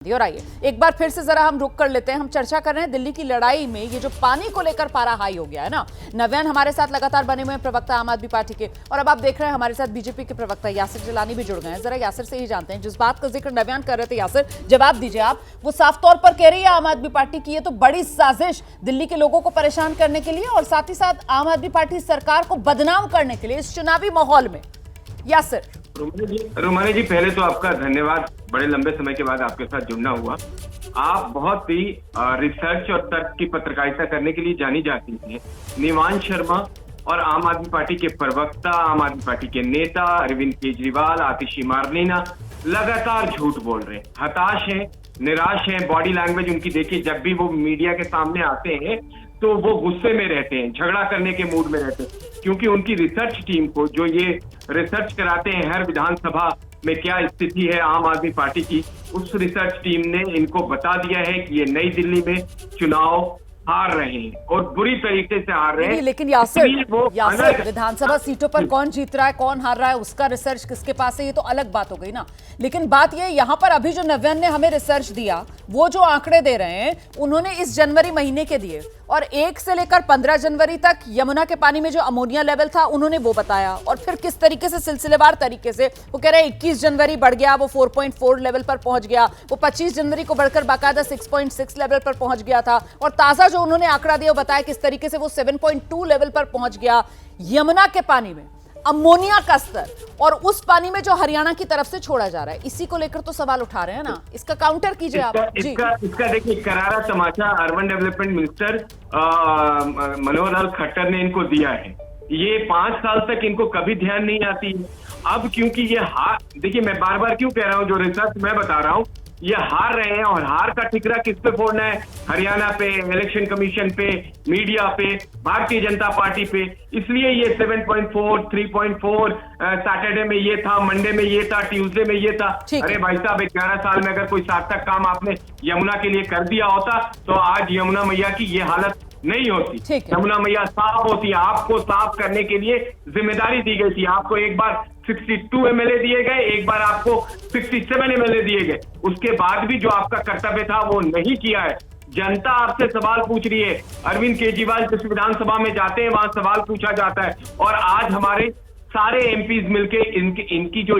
और आइए एक बार फिर से जरा हम रुक कर लेते हैं। हम चर्चा कर रहे हैं दिल्ली की लड़ाई में ये जो पानी को लेकर पारा हाई हो गया है ना। नव्यान हमारे साथ लगातार बने हुए हैं, प्रवक्ता आम आदमी पार्टी के, और अब आप देख रहे हैं हमारे साथ बीजेपी के प्रवक्ता यासिर जिलानी भी जुड़ गए हैं। जरा यासिर से ही जानते हैं, जिस बात का जिक्र नव्यान कर रहे थे, यासिर जवाब दीजिए आप। वो साफ तौर पर कह रही है आम आदमी पार्टी की ये तो बड़ी साजिश दिल्ली के लोगों को परेशान करने के लिए और साथ ही साथ आम आदमी पार्टी सरकार को बदनाम करने के लिए इस चुनावी माहौल में। यासिर। रोमानी जी, पहले तो आपका धन्यवाद, बड़े लंबे समय के बाद आपके साथ जुड़ना हुआ। आप बहुत ही रिसर्च और तर्क की पत्रकारिता करने के लिए जानी जाती हैं। निवान शर्मा और आम आदमी पार्टी के प्रवक्ता, आम आदमी पार्टी के नेता अरविंद केजरीवाल, आतिशी मारलेना लगातार झूठ बोल रहे हैं, हताश हैं, निराश हैं। बॉडी लैंग्वेज उनकी देखिए, जब भी वो मीडिया के सामने आते हैं तो वो गुस्से में रहते हैं, झगड़ा करने के मूड में रहते हैं, क्योंकि उनकी रिसर्च टीम को जो ये रिसर्च कराते हैं हर विधानसभा में क्या स्थिति है आम आदमी पार्टी की, उस रिसर्च टीम ने इनको बता दिया है कि ये नई दिल्ली में चुनाव हार रहे हैं और बुरी तरीके से हार रहे हैं। लेकिन यासिर विधानसभा सीटों पर कौन जीत रहा है, कौन हार रहा है, उसका रिसर्च किसके पास है, ये तो अलग बात हो गई ना। लेकिन बात ये यहाँ पर अभी जो नव्यान ने हमें रिसर्च दिया, वो जो आंकड़े दे रहे हैं उन्होंने इस जनवरी महीने के दिए और 1 से लेकर 15 जनवरी तक यमुना के पानी में जो अमोनिया लेवल था उन्होंने वो बताया। और फिर किस तरीके से सिलसिलेवार तरीके से वो कह रहे हैं 21 जनवरी बढ़ गया, वो 4.4 लेवल पर पहुंच गया, वो 25 जनवरी को बढ़कर बाकायदा 6.6 लेवल पर पहुंच गया था, और ताजा जो उन्होंने आंकड़ा दिया वो बताया किस तरीके से वो 7.2 लेवल पर पहुंच गया। यमुना के पानी में अमोनिया का स्तर और उस पानी में जो हरियाणा की तरफ से छोड़ा जा रहा है, इसी को लेकर तो सवाल उठा रहे हैं ना। इसका काउंटर कीजिए आप। इसका देखिए करारा तमाचा urban development minister Manohar Lal Khattar ने इनको दिया है। ये 5 साल तक इनको कभी ध्यान नहीं आती है। अब क्योंकि ये हार, देखिए मैं बार बार क्यों कह रहा हूँ, जो रिसर्च मैं बता रहा हूँ, ये हार रहे हैं और हार का ठिकरा किस पे फोड़ना है? हरियाणा पे, इलेक्शन कमीशन पे, मीडिया पे, भारतीय जनता पार्टी पे। इसलिए ये 7.4, 3.4 सैटरडे में ये था, मंडे में ये था, ट्यूसडे में ये था। अरे भाई साहब, 11 साल में अगर कोई सार्थक काम आपने यमुना के लिए कर दिया होता तो आज यमुना मैया की ये हालत नहीं होती। यमुना मैया साफ होती। आपको साफ करने के लिए जिम्मेदारी दी गई थी। आपको एक बार 62 एमएलए दिए गए, एक बार आपको 67 एमएलए दिए गए। उसके बाद भी जो आपका कर्तव्य था वो नहीं किया है। जनता आपसे सवाल पूछ रही है। अरविंद केजरीवाल जिस विधानसभा में जाते हैं वहां सवाल पूछा जाता है, और आज हमारे सारे एमपीज मिलके इनकी जो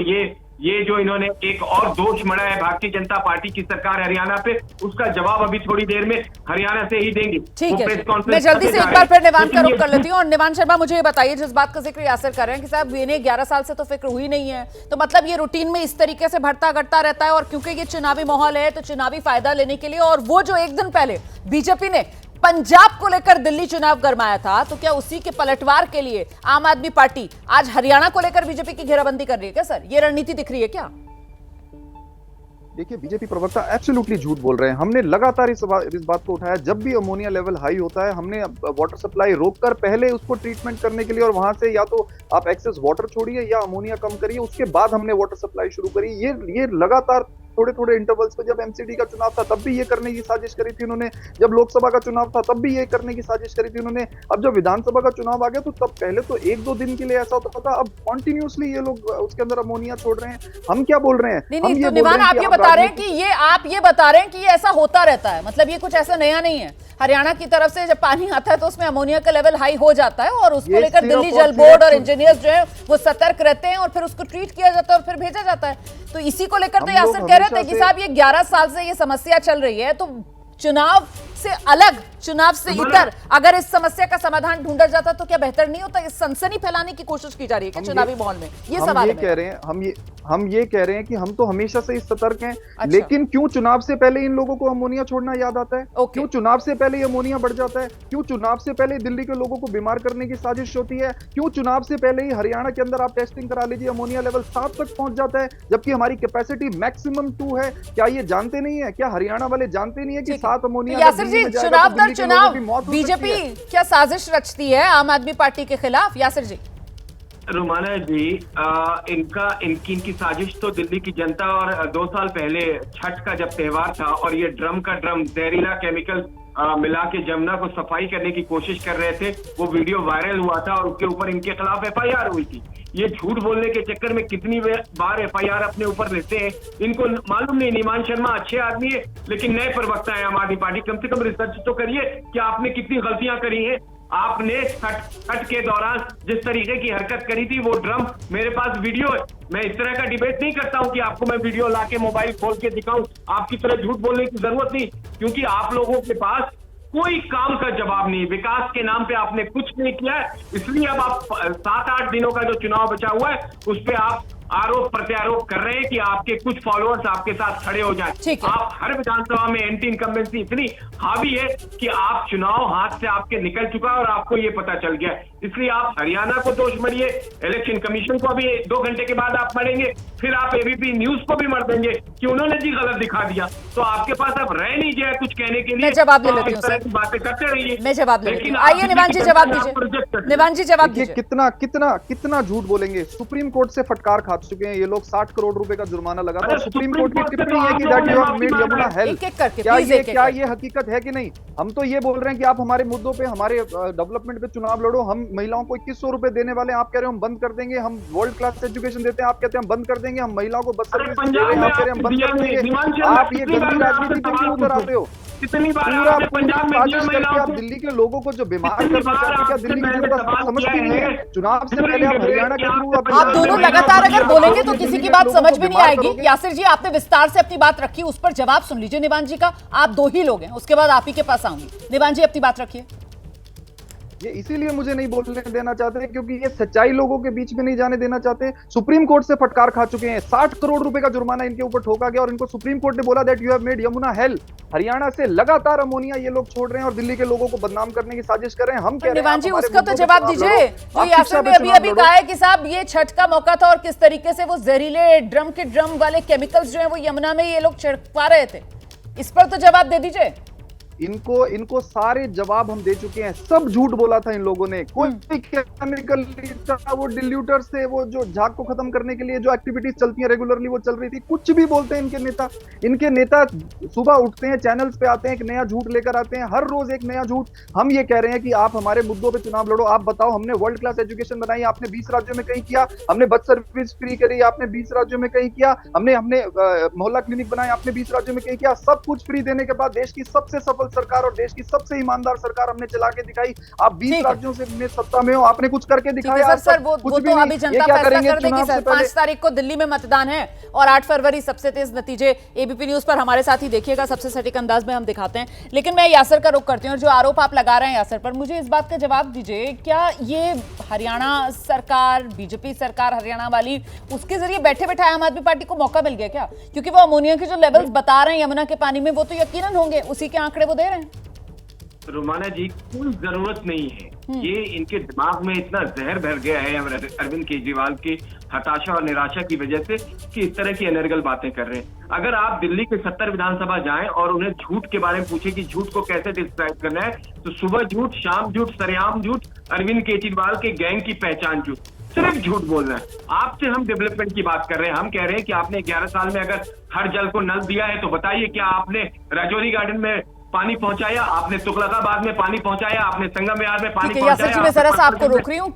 ये जो इन्होंने एक और दोष मढ़ा है भारतीय जनता पार्टी की सरकार हरियाणा पे, उसका जवाब अभी थोड़ी देर में हरियाणा से ही देंगे। ठीक है, मैं जल्दी से एक बार फिर निवान का रुख कर लेती हूँ। और निवान शर्मा, मुझे ये बताइए, जिस बात का जिक्र यासिर कर रहे हैं कि साहब इन्हें 11 साल से तो फिक्र हुई नहीं है, तो मतलब ये रूटीन में इस तरीके से बढ़ता घटता रहता है, और क्योंकि ये चुनावी माहौल है तो चुनावी फायदा लेने के लिए, और वो जो एक दिन पहले बीजेपी ने पंजाब को लेकर दिल्ली चुनाव गरमाया था, तो क्या उसी के पलटवार के लिए आम आदमी पार्टी आज हरियाणा को लेकर बीजेपी की घेराबंदी कर रही है क्या? सर, ये रणनीति दिख रही है क्या? देखिए, बीजेपी प्रवक्ता एब्सोल्युटली झूठ बोल रहे हैं। हमने लगातार इस बात को उठाया। जब भी अमोनिया लेवल हाई होता है, हमने वाटर सप्लाई रोककर पहले उसको ट्रीटमेंट करने के लिए, और वहां से या तो आप एक्सेस वाटर छोड़िए या अमोनिया कम करिए, उसके बाद हमने वाटर सप्लाई शुरू करी। ये लगातार थोड़े थोड़े इंटरवल्स पे, जब एमसीडी का चुनाव था तब भी ये करने की साजिश करी थी उन्होंने, जब लोकसभा का चुनाव था तब भी ये करने की साजिश करी थी उन्होंने, अब जब विधानसभा का चुनाव आ गया तो तब पहले तो 1-2 दिन के लिए ऐसा होता था, अब कॉन्टिन्यूसली ये लोग उसके अंदर अमोनिया छोड़ रहे हैं। हम क्या बोल रहे हैं? नहीं, तो निवान आप ये बता रहे हैं कि ये ऐसा होता रहता है, मतलब ये कुछ ऐसा नया नहीं है। हरियाणा की तरफ से जब पानी आता है तो उसमें अमोनिया का लेवल हाई हो जाता है, और उसको लेकर दिल्ली जल बोर्ड और इंजीनियर्स जो है वो सतर्क रहते हैं, और फिर उसको ट्रीट किया जाता है और फिर भेजा जाता है। तो इसी को लेकर तो यासिर कह रहे थे कि साहब ये 11 साल से ये समस्या चल रही है, तो चुनाव से अलग, चुनाव से इतर अगर इस समस्या का समाधान ढूंढा जाता तो क्या बेहतर नहीं होता? इस सनसनी फैलाने की कोशिश की जा रही है कि चुनावी माहौल में, ये सवाल है। हम ये कह रहे हैं कि हम तो हमेशा से इस सतर्क हैं। अच्छा। लेकिन क्यों चुनाव से पहले इन लोगों को अमोनिया छोड़ना याद आता है? क्यों चुनाव से पहले अमोनिया बढ़ जाता है? क्यों चुनाव से पहले दिल्ली के लोगों को बीमार करने की साजिश होती है? क्यों चुनाव से पहले ही हरियाणा के अंदर आप टेस्टिंग करा लीजिए, अमोनिया लेवल 7 तक पहुंच जाता है, जबकि हमारी कैपेसिटी मैक्सिमम 2 है। क्या ये जानते नहीं है? क्या हरियाणा वाले जानते नहीं है कि 7 अमोनिया? चुनाव बीजेपी क्या साजिश रचती है आम आदमी पार्टी के खिलाफ? यासिर जी। रुमाना जी, इनकी साजिश तो दिल्ली की जनता, और 2 साल पहले छठ का जब त्योहार था और ये ड्रम का ड्रम जहरीला केमिकल मिला के जमुना को सफाई करने की कोशिश कर रहे थे, वो वीडियो वायरल हुआ था और उसके ऊपर इनके खिलाफ एफआईआर हुई थी। ये झूठ बोलने के चक्कर में कितनी बार FIR अपने ऊपर लेते हैं, इनको मालूम नहीं। निमान शर्मा अच्छे आदमी है, लेकिन नए प्रवक्ता है आम आदमी पार्टी, कम से कम रिसर्च तो करिए कि आपने कितनी गलतियां करी हैं। आपने छठ के दौरान जिस तरीके की हरकत करी थी, वो ड्रम, मेरे पास वीडियो है। मैं इस तरह का डिबेट नहीं करता हूं कि आपको मैं वीडियो लाके मोबाइल खोल के दिखाऊं। आपकी तरह झूठ बोलने की जरूरत नहीं, क्योंकि आप लोगों के पास कोई काम का जवाब नहीं। विकास के नाम पे आपने कुछ नहीं किया है, इसलिए अब आप 7-8 दिनों का जो चुनाव बचा हुआ है उस पे आप आरोप प्रत्यारोप कर रहे हैं कि आपके कुछ फॉलोअर्स आपके साथ खड़े हो जाएं। आप हर विधानसभा में एंटी इनकम्बेंसी इतनी हावी है कि आप चुनाव हाथ से आपके निकल चुका है और आपको ये पता चल गया है। इसलिए आप हरियाणा को दोष मरिए, इलेक्शन कमीशन को अभी 2 घंटे के बाद आप मरेंगे, फिर आप ABP न्यूज को भी मर देंगे कि उन्होंने जी गलत दिखा दिया। तो आपके पास अब रह नहीं गया कुछ कहने के लिए। मैं जवाब ले लेती हूँ सर, बातें करते रहिए। मैं जवाब ले लेती हूँ। आइए निवान जी जवाब दीजिए। निवान जी जवाब दीजिए। कितना कितना कितना झूठ बोलेंगे। सुप्रीम कोर्ट से फटकार खा चुके हैं ये लोग। 60 करोड़ रुपए का जुर्माना लगा था। सुप्रीम कोर्ट की टिप्पणी है कि that you have made Yamuna help. क्या ये हकीकत है कि नहीं? हम तो ये बोल रहे हैं कि आप हमारे मुद्दों पे, हमारे डेवलपमेंट पे चुनाव लड़ो। हम महिलाओं को 2100 रुपए देने वाले हैं, आप कह रहे हो हम बंद कर देंगे। हम वर्ल्ड क्लास एजुकेशन देते हैं, आप कहते हैं हम बंद कर देंगे। हम महिलाओं को बस सर्विस दे रहे हैं, आप कह रहे हैं हम बंद कर देंगे। आप ये गंदी राजनीति पे क्यों उतर आते हो? कितनी बार पूरा आपने पंजाब में साजिश करके आप दिल्ली के लोगों को जो बीमार करना चाहते हैं, क्या दिल्ली की जनता समझती नहीं है? चुनाव से पहले आप हरियाणा के थ्रू आप दोनों लगातार अगर बोलेंगे तो किसी की बात समझ में नहीं आएगी। यासिर जी आपने विस्तार से अपनी बात रखी, उस पर जवाब सुन लीजिए निवान जी का। आप 2 ही लोग हैं, उसके बाद आप ही के पास आऊंगी। निवान जी अपनी बात रखिए। ये इसीलिए मुझे नहीं बोलने देना चाहते क्योंकि ये सच्चाई लोगों के बीच में नहीं जाने देना चाहते। सुप्रीम कोर्ट से फटकार खा चुके हैं। 60 करोड़ रुपए का जुर्माना इनके ऊपर ठोका गया और इनको सुप्रीम कोर्ट ने बोला that you have made Yamuna hello. Haryana से लगातार अमोनिया ये लोग छोड़ रहे हैं और दिल्ली के लोगों को बदनाम करने की साजिश कर रहे हैं। हम कह रहे हैं निवान जी उसका तो जवाब दीजिए। जो यासिर ने अभी कहा है कि साहब ये छठ का मौका था और किस तरीके से वो जहरीले ड्रम के ड्रम वाले केमिकल्स जो है वो यमुना में ये लोग छिड़कवा रहे थे, इस पर तो जवाब दे दीजिए। इनको सारे जवाब हम दे चुके हैं। सब झूठ बोला था इन लोगों ने। कोई केमिकल नहीं था। वो डिल्यूटर से वो जो झाग को खत्म करने के लिए जो एक्टिविटीज चलती हैं रेगुलरली वो चल रही थी। कुछ भी बोलते हैं इनके नेता सुबह उठते हैं, चैनल्स पे आते हैं, एक नया झूठ लेकर आते हैं, हर रोज एक नया झूठ। हम ये कह रहे हैं कि आप हमारे मुद्दों पे चुनाव लड़ो। आप बताओ, हमने वर्ल्ड क्लास एजुकेशन बनाई, आपने 20 राज्यों में कहीं किया। हमने बस सर्विस फ्री करी, आपने 20 राज्यों में कहीं किया। हमने मोहल्ला क्लिनिक बनाए, आपने 20 राज्यों में कहीं किया। सब कुछ फ्री देने के बाद देश की सबसे सफल सरकार और देश की सबसे ईमानदार सरकार हमने चला के दिखाई। आप 20 राज्यों से में सत्ता में हो, आपने कुछ करके दिखाया। सर वो तो अभी जनता फैसला कर देगी सर। 5 तारीख को दिल्ली में मतदान है और 8 फरवरी सबसे तेज नतीजे। ABP न्यूज पर हमारे साथ ही देखिएगा, सबसे सटीक अंदाज में हम दिखाते हैं। लेकिन मैं यासर का रुख करती हूँ और जो आरोप आप लगा रहे हैं यासर पर, मुझे इस बात का जवाब दीजिए, क्या ये हरियाणा सरकार, बीजेपी सरकार हरियाणा वाली, उसके जरिए बैठे बैठे आम आदमी पार्टी को मौका मिल गया क्या? क्योंकि वो अमोनिया के जो लेवल्स बता रहे हैं यमुना के पानी में, वो तो यकीनन होंगे, उसी के आंकड़े वो दे रहे हैं। रोमाना जी कोई जरूरत नहीं है। ये इनके दिमाग में इतना जहर भर गया है अरविंद केजरीवाल की हताशा और निराशा की वजह से कि इस तरह की अनर्गल बातें कर रहे हैं। अगर आप दिल्ली के 70 विधानसभा जाएं और उन्हें झूठ के बारे में पूछे कि झूठ को कैसे डिस्क्राइब करना है, तो सुबह झूठ, शाम झूठ, सरेआम झूठ, अरविंद केजरीवाल के गैंग की पहचान झूठ, सिर्फ झूठ बोल रहे हैं। आपसे हम डेवलपमेंट की बात कर रहे हैं। हम कह रहे हैं कि आपने 11 साल में अगर हर जल को नल दिया है तो बताइए, क्या आपने राजौरी गार्डन में पानी पहुंचाया? आपने तुगलकाबाद में पानी पहुंचाया? आपने संगम विहार में पानी पहुंचाया? मैं जरा सा आपको रोक रही हूँ।